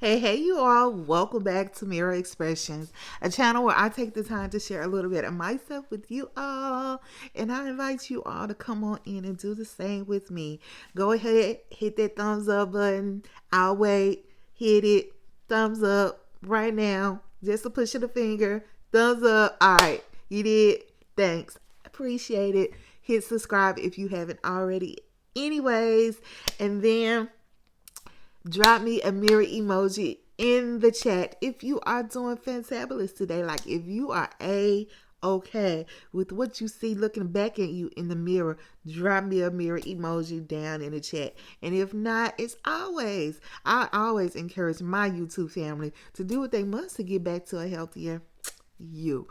Hey, you all. Welcome back to Mirror Expressions, a channel where I take the time to share a little bit of myself with you all. And I invite you all to come on in and do the same with me. Go ahead, hit that thumbs up button. I'll wait. Hit it. Thumbs up right now. Just a push of the finger. Thumbs up. All right. You did. Thanks. Appreciate it. Hit subscribe if you haven't already. Anyways, and then drop me a mirror emoji in the chat if you are doing fantabulous today. Like if you are okay with what you see looking back at you in the mirror, drop me a mirror emoji down in the chat. And if not, I always encourage my YouTube family to do what they must to get back to a healthier you.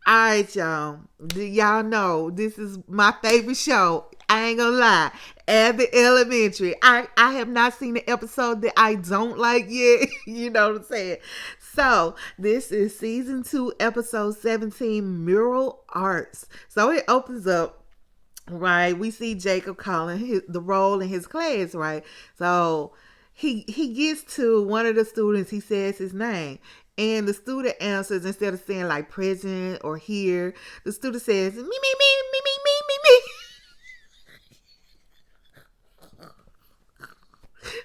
All right, y'all. Y'all know this is my favorite show. I ain't gonna lie. Abbott Elementary. I have not seen the episode that I don't like yet. You know what I'm saying? So this is season 2, episode 17, Mural Arts. So it opens up. Right, we see Jacob calling the roll in his class. Right, so he gets to one of the students. He says his name, and the student answers instead of saying like present or here. The student says me me me me me me me me.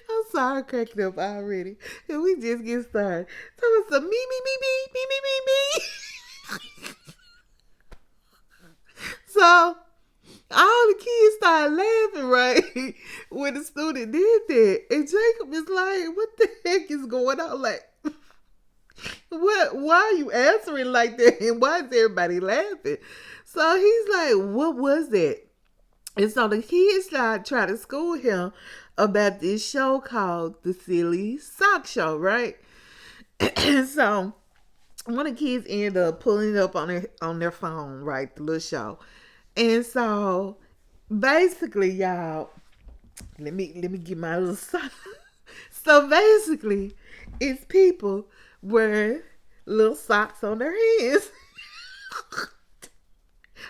I'm sorry, cracking up already, and we just get started. So it's a me me me me me me me me. So all the kids started laughing, right, when the student did that. And Jacob is like, what the heck is going on? Like, why are you answering like that? And why is everybody laughing? So he's like, what was that? And so the kids started trying to school him about this show called The Silly Sock Show, right? And so one of the kids ended up pulling it up on their phone, right? The little show. And so basically, y'all, let me get my little son. So basically, it's people wearing little socks on their hands.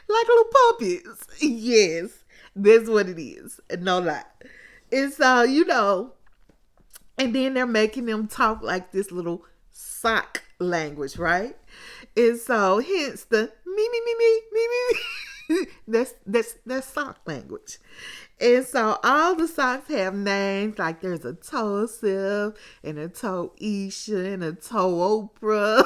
Like little puppets. Yes, that's what it is. No lie. And so, and then they're making them talk like this little sock language, right? And so hence the me me me me me me me. That's sock language. And so all the socks have names, like there's a toe Sif and a toe Isha and a toe Oprah.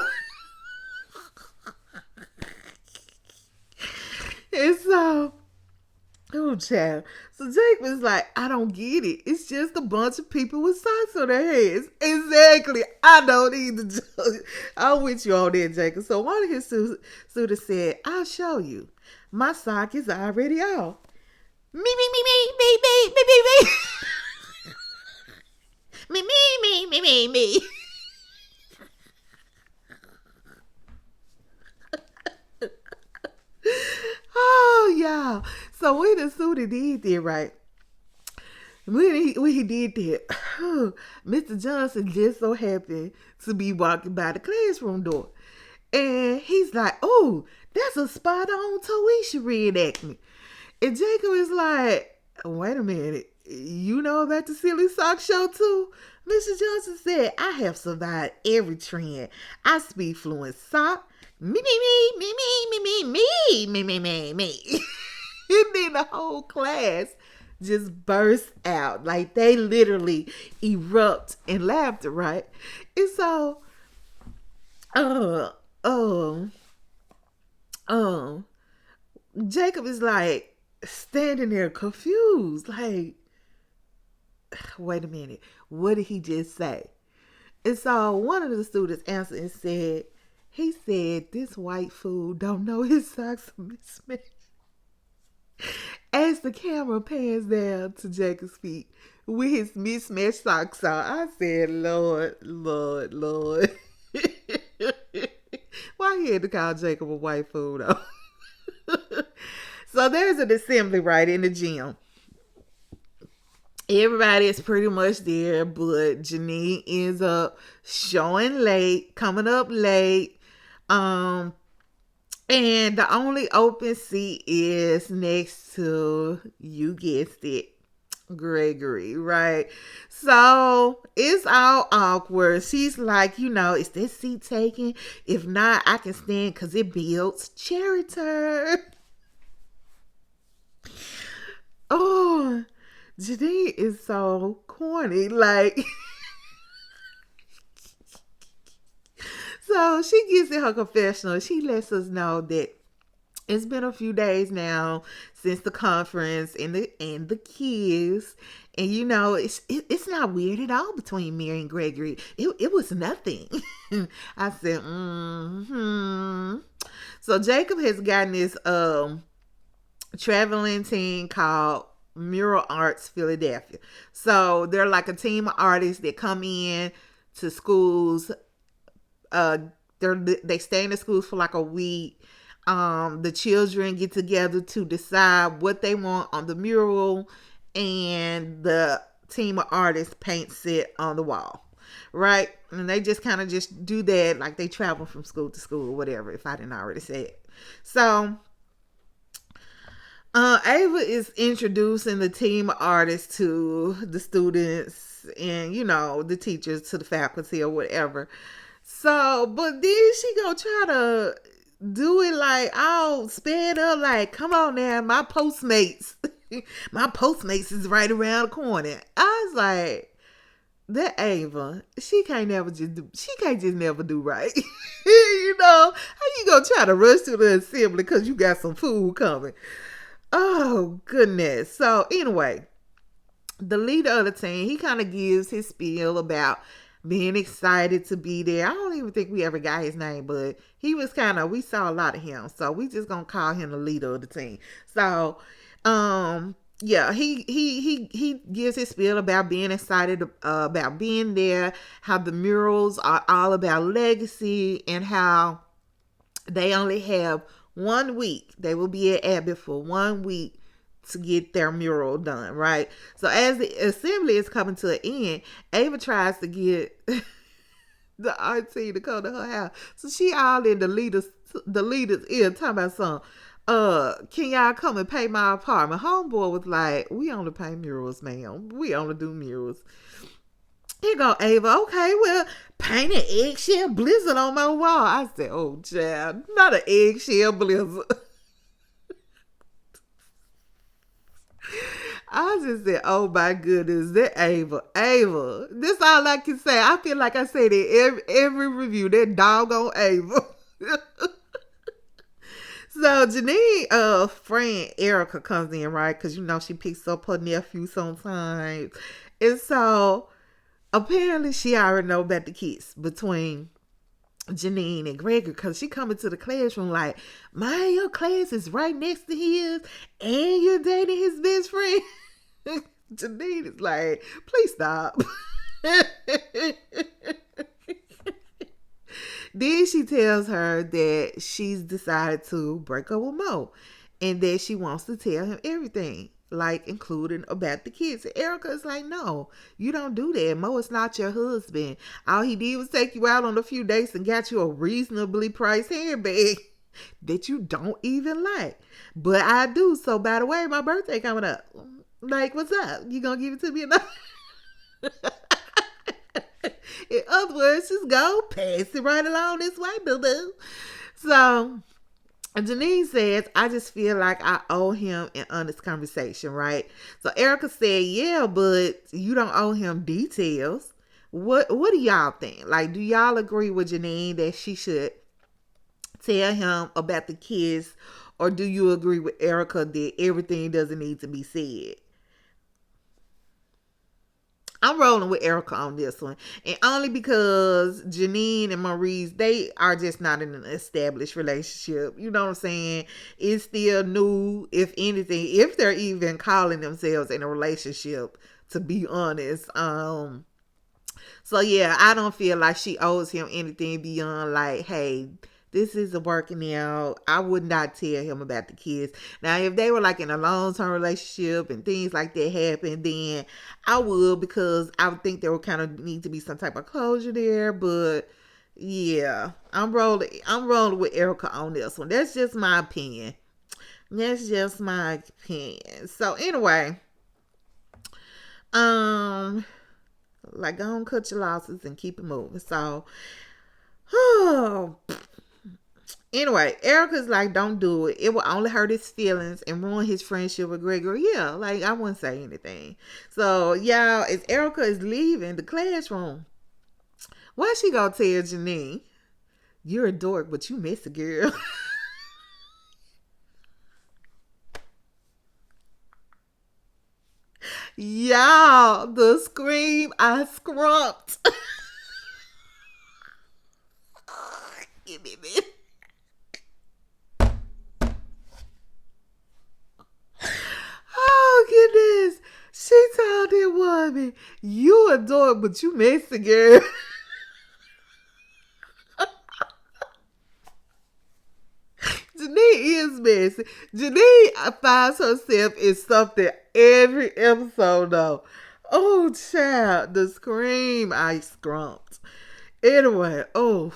And so, oh child. So Jake was like, I don't get it. It's just a bunch of people with socks on their heads. Exactly. I don't either. I'm with you on that, Jacob. So one of his students said, I'll show you. My sock is already off. Me, me, me, me, me, me, me, me, me. Me, me, me, me, me, me. Oh, yeah. So when the student did that, right? When he did that, Mr. Johnson just so happened to be walking by the classroom door. And he's like, oh, that's a spot on Toisha reenactment. And Jacob is like, wait a minute. You know about the Silly Sock Show too? Mr. Johnson said, I have survived every trend. I speak fluent sock. Me, me, me, me, me, me, me, me, me, me, me. And then the whole class just burst out. Like they literally erupt in laughter, right? And so, uh, um, um, Jacob is like standing there confused, like, wait a minute, what did he just say? And so one of the students answered and said, he said, this white fool don't know his socks are mismatched. As the camera pans down to Jacob's feet with his mismatched socks on, I said, Lord, Lord, Lord. Why he had to call Jacob a white fool though? So there's an assembly right in the gym. Everybody is pretty much there, but Janine ends up showing late, coming up late. And the only open seat is next to, you guessed it, Gregory, right? So it's all awkward. She's like, is this seat taken? If not, I can stand because it builds character. Oh, Janine is so corny. Like, so she gets in her confessional. She lets us know that it's been a few days now since the conference and the kiss, and it's not weird at all between Mary and Gregory. It was nothing. I said, mm-hmm. So Jacob has gotten this traveling team called Mural Arts Philadelphia. So they're like a team of artists that come in to schools. Uh, they stay in the schools for like a week. The children get together to decide what they want on the mural, and the team of artists paints it on the wall, right? And they just kind of just do that, like they travel from school to school or whatever, if I didn't already say it. So Ava is introducing the team of artists to the students and, the teachers, to the faculty or whatever. So, but then she gonna try to do it like all sped up, like, come on now, my Postmates. My Postmates is right around the corner. I was like, that Ava, she can't just never do right. How you gonna try to rush to the assembly because you got some food coming? Oh, goodness. So, anyway, the leader of the team, he kind of gives his spiel about being excited to be there. I don't even think we ever got his name, but he was we saw a lot of him. So, we just going to call him the leader of the team. So, yeah, he gives his spiel about being excited about being there, how the murals are all about legacy, and how they only have 1 week. They will be at Abbott for 1 week to get their mural done, right? So as the assembly is coming to an end, Ava tries to get the auntie to come to her house. So she all in the leader's ear talking about something. Can y'all come and paint my apartment? Homeboy was like, we only paint murals, ma'am. We only do murals. Here go Ava. Okay, well, paint an eggshell blizzard on my wall. I said, oh, child, not an eggshell blizzard. I just said, oh my goodness, that Ava. Ava. This all I can say. I feel like I said it every review. That doggone Ava. So Janine, friend Erica comes in, right? Because she picks up her nephew sometimes. And so apparently she already know about the kiss between Janine and Gregory, because she come into the classroom like, man, your class is right next to his and you're dating his best friend. Janine is like, please stop. Then she tells her that she's decided to break up with Mo and that she wants to tell him everything, like including about the kids. And Erica is like, no, you don't do that. Mo is not your husband. All he did was take you out on a few dates and got you a reasonably priced handbag that you don't even like. But I do. So by the way, my birthday coming up. Like, what's up? You gonna give it to me or not? In other words, just go pass it right along this way, boo-boo. So Janine says, I just feel like I owe him an honest conversation, right? So Erica said, yeah, but you don't owe him details. What do y'all think? Like, do y'all agree with Janine that she should tell him about the kiss, or do you agree with Erica that everything doesn't need to be said? I'm rolling with Erica on this one. And only because Janine and Maurice, they are just not in an established relationship. You know what I'm saying? It's still new, if anything, if they're even calling themselves in a relationship, to be honest. So yeah, I don't feel like she owes him anything beyond like, hey, this isn't working out. I would not tell him about the kids. Now, if they were like in a long-term relationship and things like that happen, then I would, because I would think there would kind of need to be some type of closure there. But yeah, I'm rolling with Erica on this one. That's just my opinion. So anyway, Um, like, go and cut your losses and keep it moving. So, oh, anyway, Erica's like, don't do it. It will only hurt his feelings and ruin his friendship with Gregory. Yeah, like, I wouldn't say anything. So, y'all, as Erica is leaving the classroom, why she gonna tell Janine, you're a dork, but you miss a girl? Y'all, the scream I scrumped. Give me this. Oh, goodness. She told that woman, you a dork, but you miss a girl. Janine is messy. Janine finds herself in something every episode, though. Oh, child, the scream I scrumped. Anyway, oh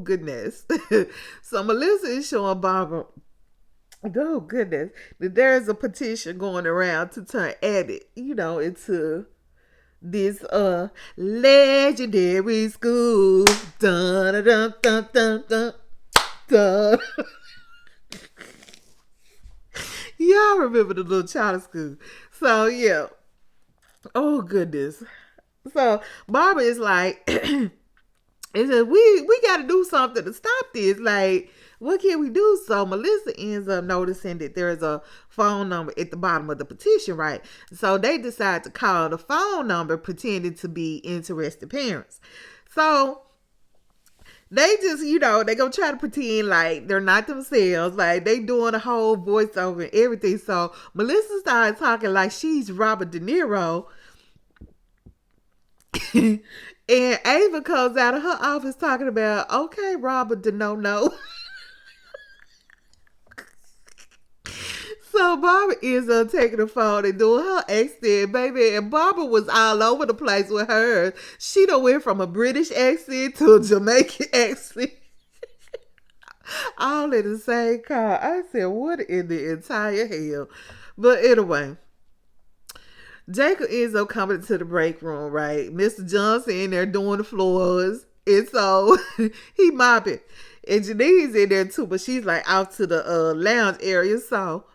goodness. So Melissa is showing Barbara, oh goodness, that there's a petition going around to turn Abbott, into this legendary school. Dun dun dun dun dun dun. Y'all remember the little charter school. So yeah. Oh goodness. So Barbara is like, it says we got to do something to stop this. Like, what can we do? So Melissa ends up noticing that there's a phone number at the bottom of the petition, right? So they decide to call the phone number, pretending to be interested parents. So they just, they gonna try to pretend like they're not themselves, like they doing a whole voiceover and everything. So Melissa started talking like she's Robert De Niro. And Ava comes out of her office talking about, okay, Robert De No. So Barbara ends up taking the phone and doing her accent, baby. And Barbara was all over the place with hers. She done went from a British accent to a Jamaican accent. All in the same car. I said, what in the entire hell? But anyway, Jacob ends up coming to the break room, right? Mr. Johnson in there doing the floors. And so he mopping. And Janine's in there too, but she's like out to the lounge area. So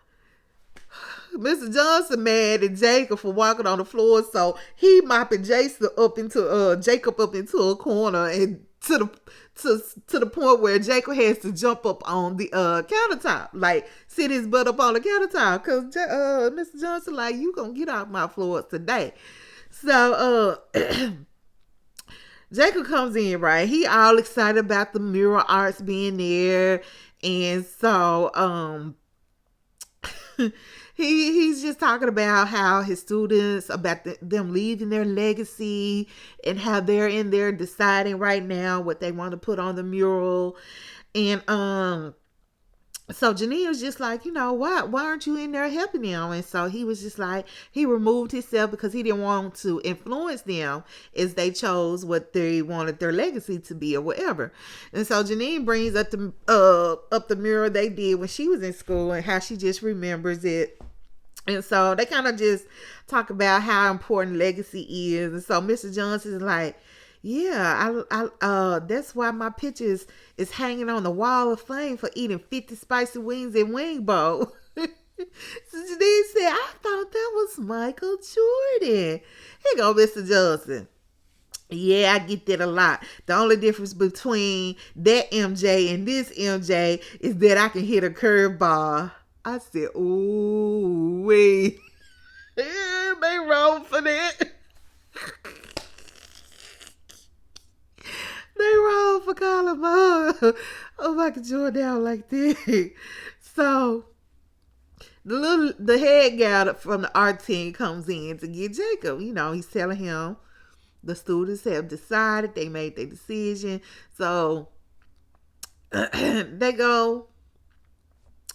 Mr. Johnson mad at Jacob for walking on the floor, so he mopping Jacob up into a corner, and to the point where Jacob has to jump up on the countertop, like sit his butt up on the countertop, cause Mr. Johnson like, you gonna get off my floors today. So Jacob comes in, right? He all excited about the mural arts being there, and so he's just talking about how his students, about them leaving their legacy, and how they're in there deciding right now what they want to put on the mural. And so Janine was just like, why aren't you in there helping them? And so he was just like, he removed himself because he didn't want to influence them as they chose what they wanted their legacy to be or whatever. And so Janine brings up the mural they did when she was in school and how she just remembers it. And so they kind of just talk about how important legacy is. And so Mr. Johnson is like, yeah, I that's why my picture is hanging on the wall of fame for eating 50 spicy wings and wing bowl. So Janine said, I thought that was Michael Jordan. Here go Mr. Johnson. Yeah, I get that a lot. The only difference between that MJ and this MJ is that I can hit a curveball. I said, ooh, wait. They wrong for that. They wrong for calling Michael Jordan out like that. So the head guy from the art team comes in to get Jacob. He's telling him the students have decided, they made their decision. So they go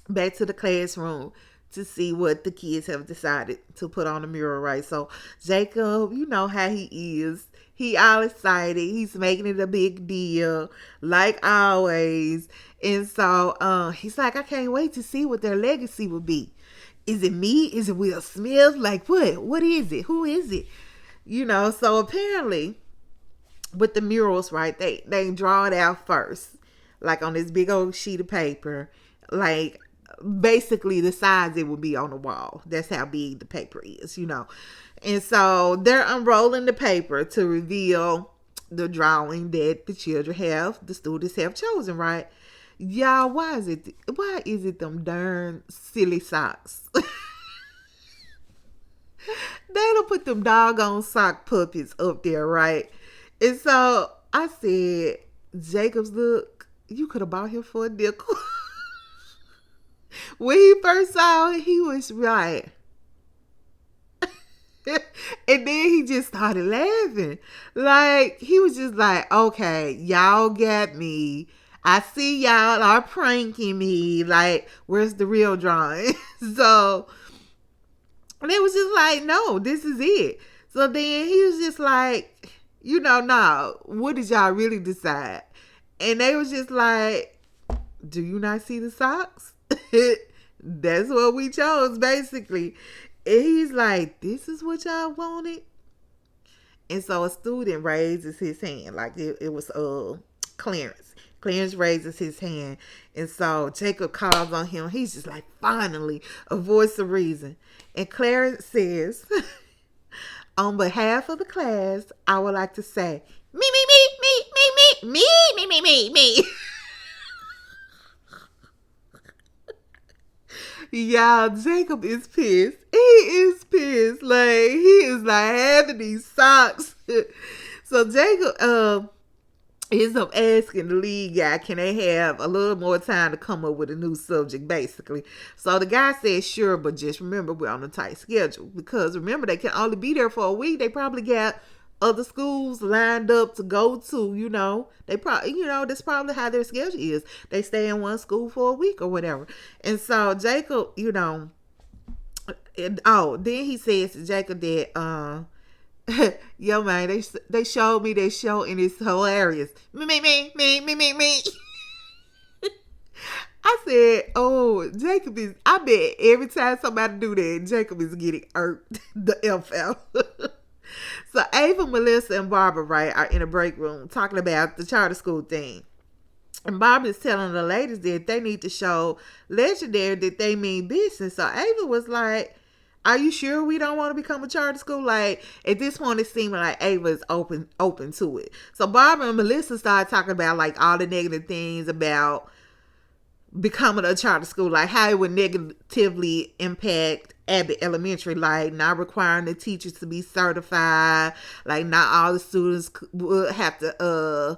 back to the classroom to see what the kids have decided to put on the mural, right? So Jacob, you know how he is. He all excited. He's making it a big deal, like always. And so he's like, I can't wait to see what their legacy will be. Is it me? Is it Will Smith? Like what? What is it? Who is it? So apparently with the murals, right? They draw it out first, like on this big old sheet of paper, like basically the size it would be on the wall. That's how big the paper is. And so they're unrolling the paper to reveal the drawing that the students have chosen, right? Y'all, why is it them darn silly socks? They don't put them doggone sock puppets up there, right? And so I said, Jacob's look, you could have bought him for a nickel. When he first saw it, he was right. And then he just started laughing. Like, he was just like, okay, y'all got me. I see y'all are pranking me. Like, where's the real drawing? So, and it was just like, no, this is it. So then he was just like, no, what did y'all really decide? And they was just like, do you not see the socks? That's what we chose, basically. And he's like, this is what y'all wanted? And so a student raises his hand, like it was Clarence. Clarence raises his hand. And so Jacob calls on him. He's just like, finally, a voice of reason. And Clarence says, on behalf of the class, I would like to say, me, me, me, me, me, me, me, me, me, me, me. Y'all, Jacob is pissed. He is pissed. Like, he is like having these socks. So Jacob ends up asking the lead guy, can they have a little more time to come up with a new subject, basically. So the guy said, sure, but just remember, we're on a tight schedule. Because remember, they can only be there for a week. They probably got other schools lined up to go to. They probably, that's probably how their schedule is. They stay in one school for a week or whatever. And so Jacob, then he says to Jacob that, yo, man, they showed me their show and it's hilarious. Me. I said, oh, I bet every time somebody do that, Jacob is getting irked the F out. So Ava, Melissa, and Barbara, right, are in a break room talking about the charter school thing. And Barbara is telling the ladies that they need to show Legendary that they mean business. So Ava was like, are you sure we don't want to become a charter school? Like, at this point, it seemed like Ava is open to it. So Barbara and Melissa started talking about, like, all the negative things about becoming a charter school, like how it would negatively impact Abbott Elementary, like not requiring the teachers to be certified, like not all the students would have to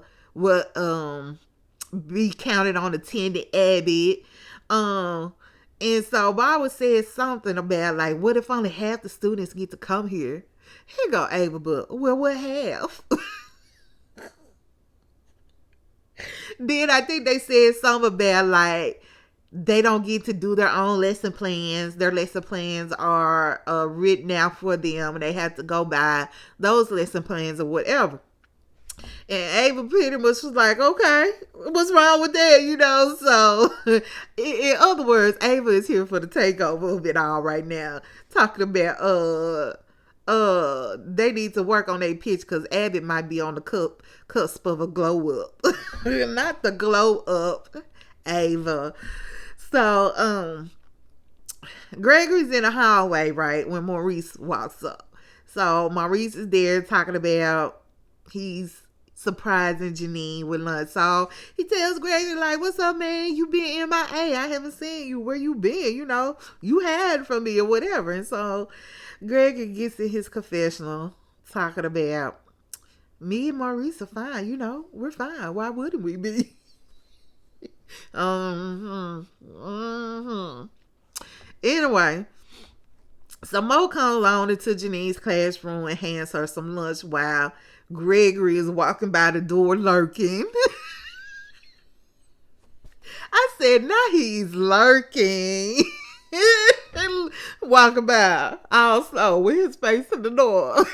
be counted on attending Abbott. And so Barbara said something about, like, what if only half the students get to come here? Here go Ava, but well, what half? Then I think they said something about, like, they don't get to do their own lesson plans. Their lesson plans are written out for them, and they have to go by those lesson plans or whatever. And Ava pretty much was like, okay, what's wrong with that, So, in other words, Ava is here for the takeover of it all right now. Talking about, they need to work on their pitch because Abbott might be on the cusp of a glow up. Not the glow up, Ava. So, Gregory's in the hallway, right, when Maurice walks up. So, Maurice is there talking about he's surprising Janine with lunch. So, he tells Gregory, like, what's up, man? You been MIA. I haven't seen you. Where you been? You hid from me or whatever. And so, Gregory gets in his confessional talking about, me and Maurice are fine. We're fine. Why wouldn't we be? Anyway, so Mo comes along into Janine's classroom and hands her some lunch while Gregory is walking by the door lurking. I said, now he's lurking. Walking by all slow with his face to the door.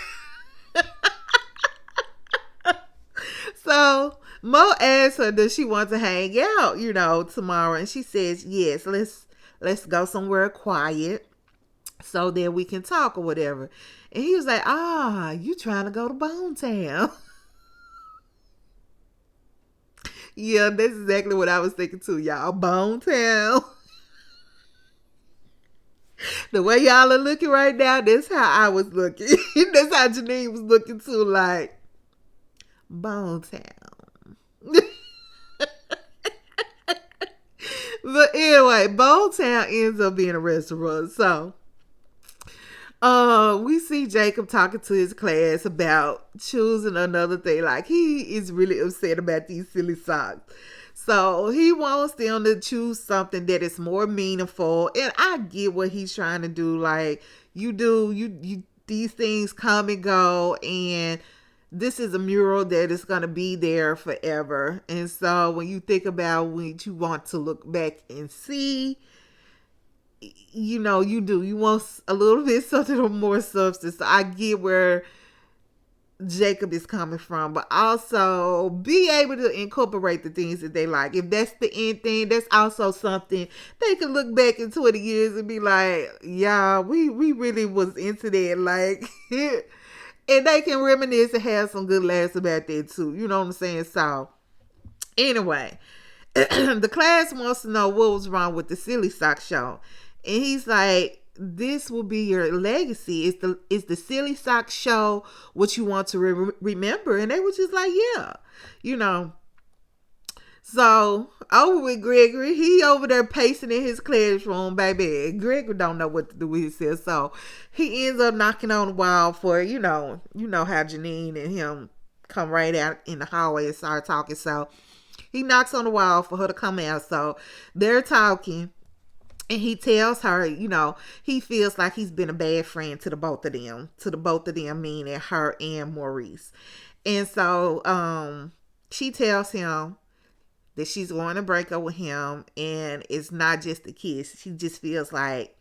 So Mo asks her, does she want to hang out, tomorrow? And she says, yes, let's go somewhere quiet. so that we can talk or whatever. And he was like, ah, you trying to go to Bone Town. Yeah, that's exactly what I was thinking too, y'all. Bone Town. The way y'all are looking right now, that's how I was looking. That's how Janine was looking too, like Bone Town. But anyway, Bone Town ends up being a restaurant. So we see Jacob talking to his class about choosing another thing. Like, he is really upset about these silly socks. So he wants them to choose something that is more meaningful. And I get what he's trying to do. Like, you these things come and go, and this is a mural that is going to be there forever. And so when you think about what you want to look back and see, you want a little bit something of more substance. So I get where Jacob is coming from, but also be able to incorporate the things that they like. If that's the end thing, that's also something they can look back in 20 years and be like, yeah, we really was into that. Like, and they can reminisce and have some good laughs about that too. You know what I'm saying? So anyway, the class wants to know what was wrong with the silly sock show. And he's like, this will be your legacy. Is the silly sock show what you want to remember? And they were just like, yeah, you know. So over with Gregory, he over there pacing in his classroom, baby. Gregory don't know what to do with himself, so he ends up knocking on the wall for you know how Janine and him come right out in the hallway and start talking. So he knocks on the wall for her to come out. So they're talking. And he tells her, he feels like he's been a bad friend to the both of them, meaning her and Maurice. And so she tells him that she's going to break up with him, and it's not just the kiss. She just feels like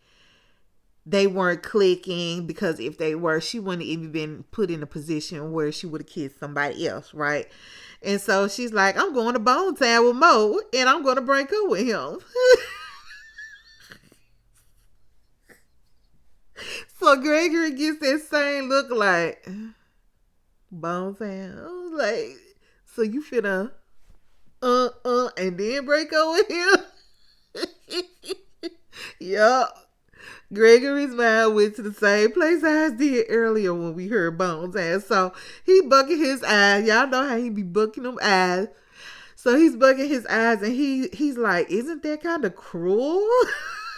they weren't clicking, because if they were, she wouldn't have even been put in a position where she would have kissed somebody else, right? And so she's like, I'm going to Bone Town with Mo, and I'm going to break up with him. So Gregory gets that same look like, Bone Town. Like, so you finna, and then break up with him? Yup. Gregory's mind went to the same place I did earlier when we heard Bones ass. So he bucking his eyes. Y'all know how he be bucking them eyes. So he's bucking his eyes, and he's like, isn't that kind of cruel?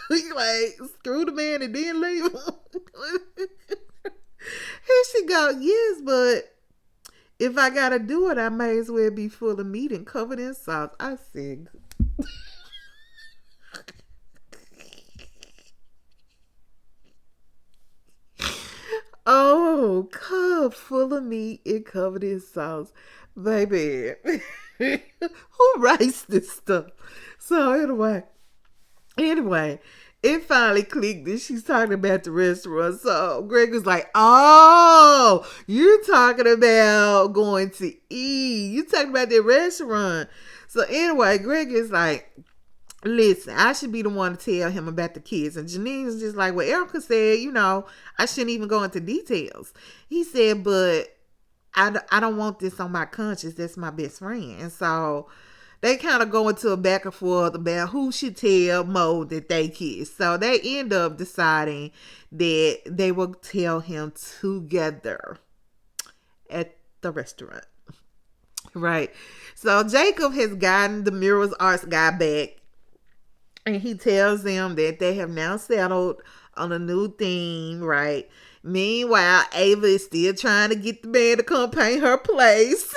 He like, screw the man and then leave him. Here she go, yes, but if I gotta do it, I may as well be full of meat and covered in sauce. I said, oh, cup full of meat and covered in sauce. Baby, who writes this stuff? So anyway, it finally clicked that she's talking about the restaurant. So Greg was like, oh, you're talking about going to eat. You talking about the restaurant. So anyway, Greg is like, listen, I should be the one to tell him about the kids. And Janine's just like, well, Erica said, I shouldn't even go into details. He said, but I don't want this on my conscience. That's my best friend. And so they kind of go into a back and forth about who should tell Mo that they kissed. So they end up deciding that they will tell him together at the restaurant. Right. So Jacob has gotten the Murals arts guy back, and he tells them that they have now settled on a new theme, right? Meanwhile, Ava is still trying to get the man to come paint her place.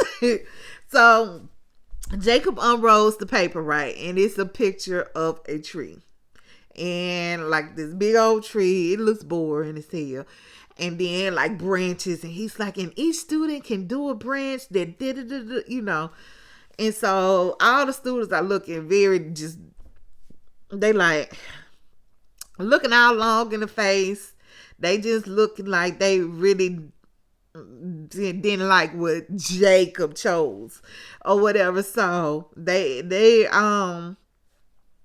So Jacob unrolls the paper, right? And it's a picture of a tree. And like this big old tree, it looks boring as hell. And then like branches, and he's like, and each student can do a branch that did. And so all the students are looking very they like looking all long in the face. They just looking like they really didn't like what Jacob chose or whatever. So they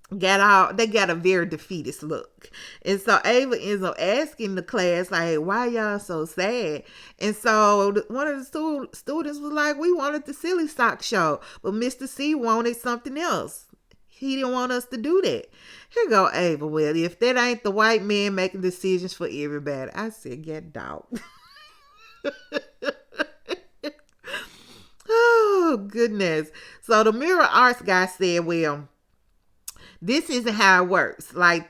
they got a very defeatist look. And so Ava ends up asking the class, like, why y'all so sad? And so one of the students was like, we wanted the silly sock show, but Mr. C wanted something else. He didn't want us to do that. Here go Ava. Well, if that ain't the white man making decisions for everybody, I said, get dog. Oh, goodness. So the Mural Arts guy said, well, this isn't how it works. Like,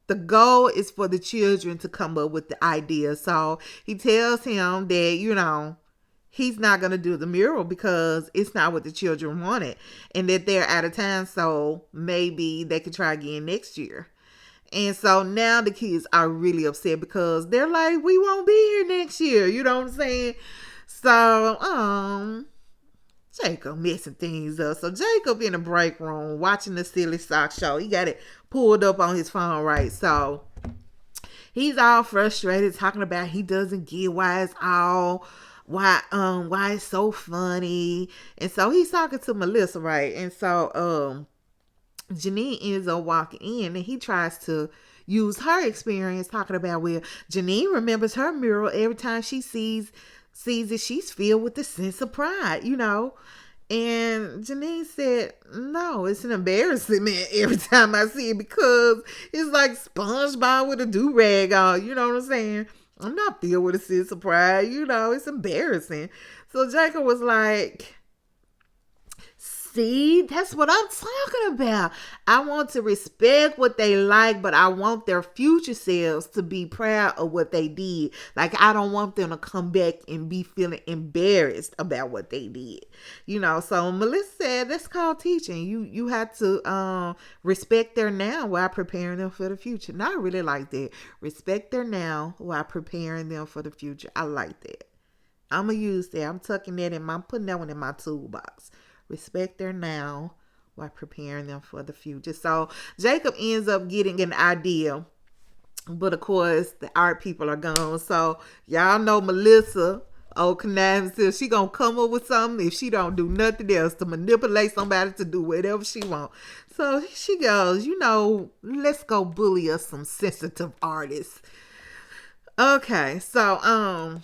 the goal is for the children to come up with the idea. So he tells him that, he's not going to do the mural because it's not what the children wanted and that they're out of time. So maybe they could try again next year. And so now the kids are really upset because they're like, we won't be here next year. You know what I'm saying? So, Jacob messing things up. So Jacob in the break room watching the silly sock show. He got it pulled up on his phone, right? So he's all frustrated, talking about he doesn't get why it's so funny. And so he's talking to Melissa, right? And so Janine ends up walking in and he tries to use her experience, talking about, well, Janine remembers her mural every time she sees it, she's filled with a sense of pride, And Janine said, no, it's an embarrassment every time I see it because it's like SpongeBob with a do-rag on, you know what I'm saying? I'm not filled with a sense of pride, it's embarrassing. So Jacob was like, see, that's what I'm talking about. I want to respect what they like, but I want their future selves to be proud of what they did. Like, I don't want them to come back and be feeling embarrassed about what they did. So Melissa said, that's called teaching. You have to respect their now while preparing them for the future. And I really like that. Respect their now while preparing them for the future. I like that. I'm going to use that. I'm tucking that in. I'm putting that one in my toolbox. Respect their now while preparing them for the future. So Jacob ends up getting an idea, but of course the art people are gone. So y'all know Melissa, conniving, she gonna come up with something if she don't do nothing else to manipulate somebody to do whatever she wants. So she goes, let's go bully us some sensitive artists. Okay, so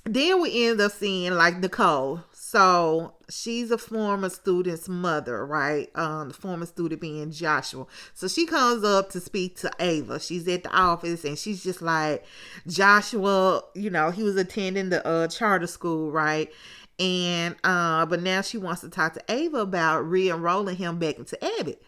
then we end up seeing like Nicole. So she's a former student's mother, right? The former student being Joshua. So she comes up to speak to Ava. She's at the office and she's just like, Joshua, he was attending the charter school, right? And but now she wants to talk to Ava about re-enrolling him back into Abbott.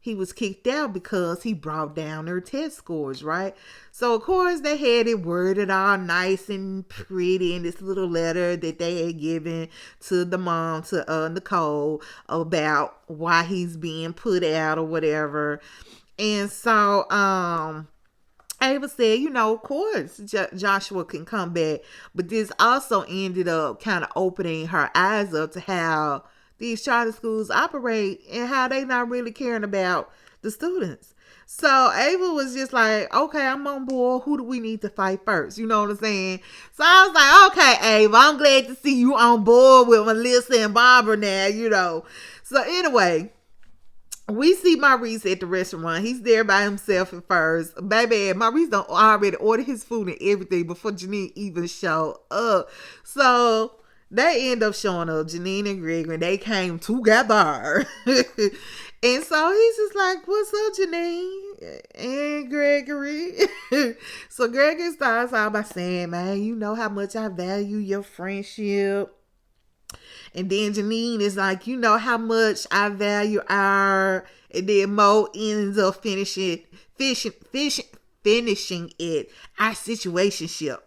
He was kicked out because he brought down her test scores, right? So, of course, they had it worded all nice and pretty in this little letter that they had given to the mom, to Nicole, about why he's being put out or whatever. And so, Ava said, of course, Joshua can come back. But this also ended up kind of opening her eyes up to how these charter schools operate and how they not really caring about the students. So Ava was just like, okay, I'm on board. Who do we need to fight first? You know what I'm saying? So I was like, okay, Ava, I'm glad to see you on board with Melissa and Barbara now. So anyway, we see Maurice at the restaurant. He's there by himself at first. Baby, Maurice done already ordered his food and everything before Janine even showed up. So they end up showing up, Janine and Gregory. They came together. And so he's just like, what's up, Janine and Gregory? So Gregory starts out by saying, man, you know how much I value your friendship. And then Janine is like, you know how much I value our... And then Mo ends up finishing it, our situationship.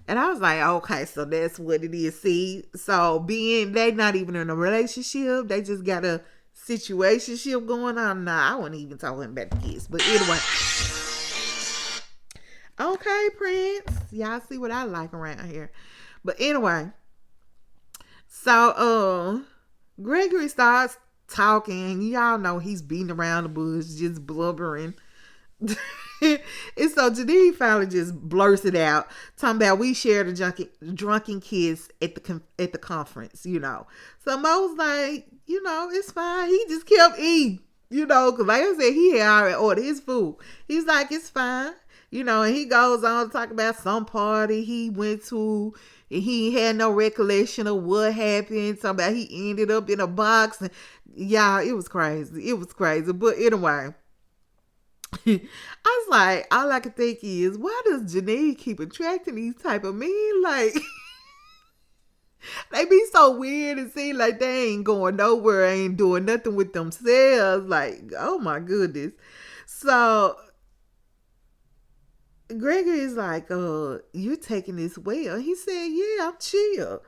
And I was like, okay, so that's what it is. See, so they not even in a relationship, they just got a situationship going on. Nah, I wasn't even talking about the kids. But anyway, okay, Prince, y'all see what I like around here. But anyway, so Gregory starts talking. Y'all know he's beating around the bush, just blubbering. And so Janine finally just blurts it out, talking about we shared a drunken kiss at the conference, So Mo was like, it's fine. He just kept eating. Because like I said, he had already ordered his food. He's like, it's fine. And he goes on to talk about some party he went to, and he had no recollection of what happened. Talking about he ended up in a box. And yeah, it was crazy. It was crazy. But anyway, I was like, all I could think is, why does Janine keep attracting these type of men? Like, they be so weird and seem like they ain't going nowhere, ain't doing nothing with themselves. Like, oh my goodness. So Gregory is like, you're taking this well. He said, yeah, I'm chill.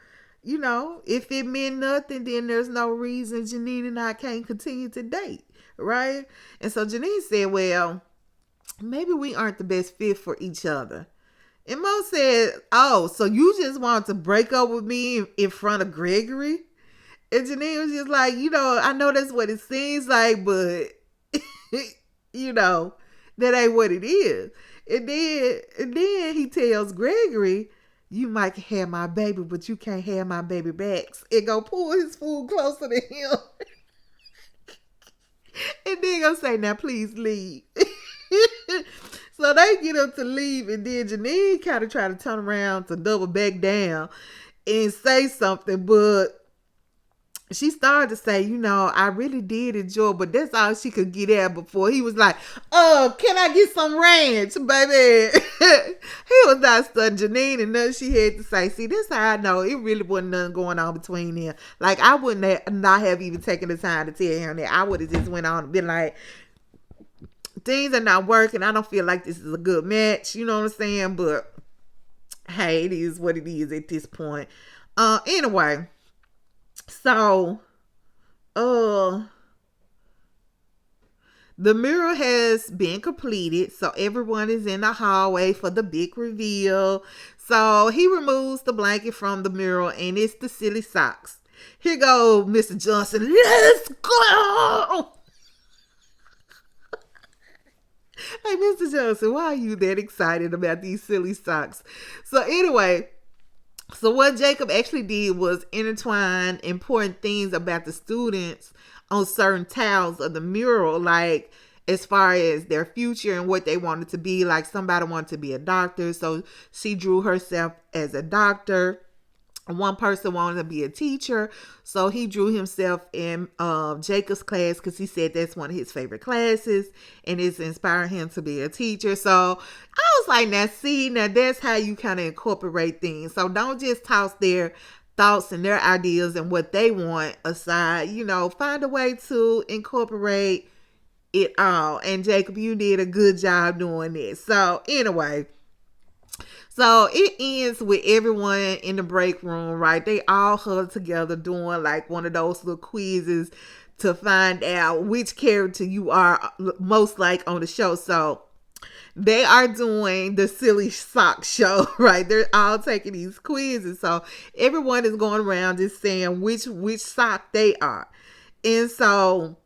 If it meant nothing, then there's no reason Janine and I can't continue to date. Right? And so Janine said, well, maybe we aren't the best fit for each other. And Mo said, oh, so you just want to break up with me in front of Gregory? And Janine was just like, I know that's what it seems like, but, that ain't what it is. And then he tells Gregory, you might have my baby, but you can't have my baby backs. And go pull his food closer to him. And then gonna say, now please leave. So they get up to leave, and then Janine kind of try to turn around to double back down and say something, but she started to say, I really did enjoy, but that's all she could get at before he was like, oh, can I get some ranch, baby? He was not studying Janine, and nothing she had to say. See, this how I know it really wasn't nothing going on between them. Like, I wouldn't not have even taken the time to tell him that. I would have just went on and been like, things are not working. I don't feel like this is a good match. You know what I'm saying? But hey, it is what it is at this point. Anyway, so the mural has been completed, so everyone is in the hallway for the big reveal. So he removes the blanket from the mural, and it's the silly socks. Here go Mr. Johnson. Let's go. Hey, Mr. Johnson, why are you that excited about these silly socks? So anyway, so what Jacob actually did was intertwine important things about the students on certain tiles of the mural, like as far as their future and what they wanted to be. Like somebody wanted to be a doctor, so she drew herself as a doctor. One person wanted to be a teacher, so he drew himself in Jacob's class because he said that's one of his favorite classes and it's inspiring him to be a teacher. So I was like, now that's how you kind of incorporate things. So don't just toss their thoughts and their ideas and what they want aside. Find a way to incorporate it all. And Jacob, you did a good job doing this. So anyway, so it ends with everyone in the break room, right? They all huddled together doing like one of those little quizzes to find out which character you are most like on the show. So they are doing the silly sock show, right? They're all taking these quizzes. So everyone is going around just saying which sock they are. And so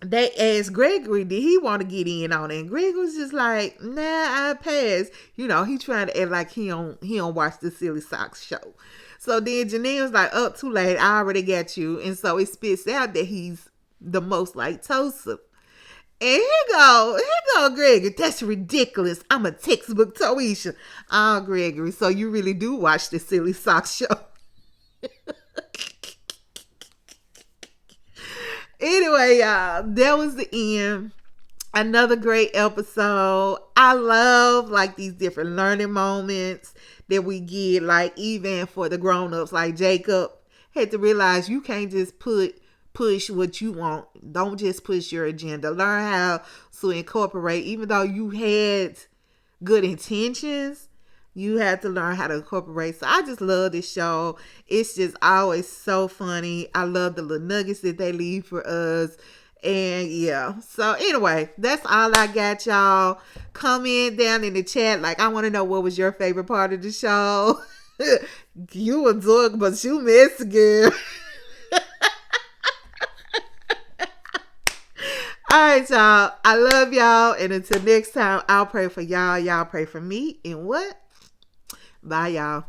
they asked Gregory, did he want to get in on it? And Gregory was just like, nah, I pass. He trying to act like he don't watch the silly socks show. So then Janine was like, oh, too late. I already got you. And so it spits out that he's the most like Tosa. And here go Gregory. That's ridiculous. I'm a textbook Toisha. Oh, Gregory. So you really do watch the silly socks show. Anyway, y'all, that was the end. Another great episode. I love like these different learning moments that we get, like even for the grown-ups, like Jacob had to realize you can't just push what you want. Don't just push your agenda. Learn how to incorporate, even though you had good intentions, you have to learn how to incorporate. So I just love this show. It's just always so funny. I love the little nuggets that they leave for us. And yeah. So anyway, that's all I got, y'all. Comment down in the chat. Like, I want to know what was your favorite part of the show. You a dork, but you miss, girl. All right, y'all. I love y'all. And until next time, I'll pray for y'all. Y'all pray for me. And what? Bye, y'all.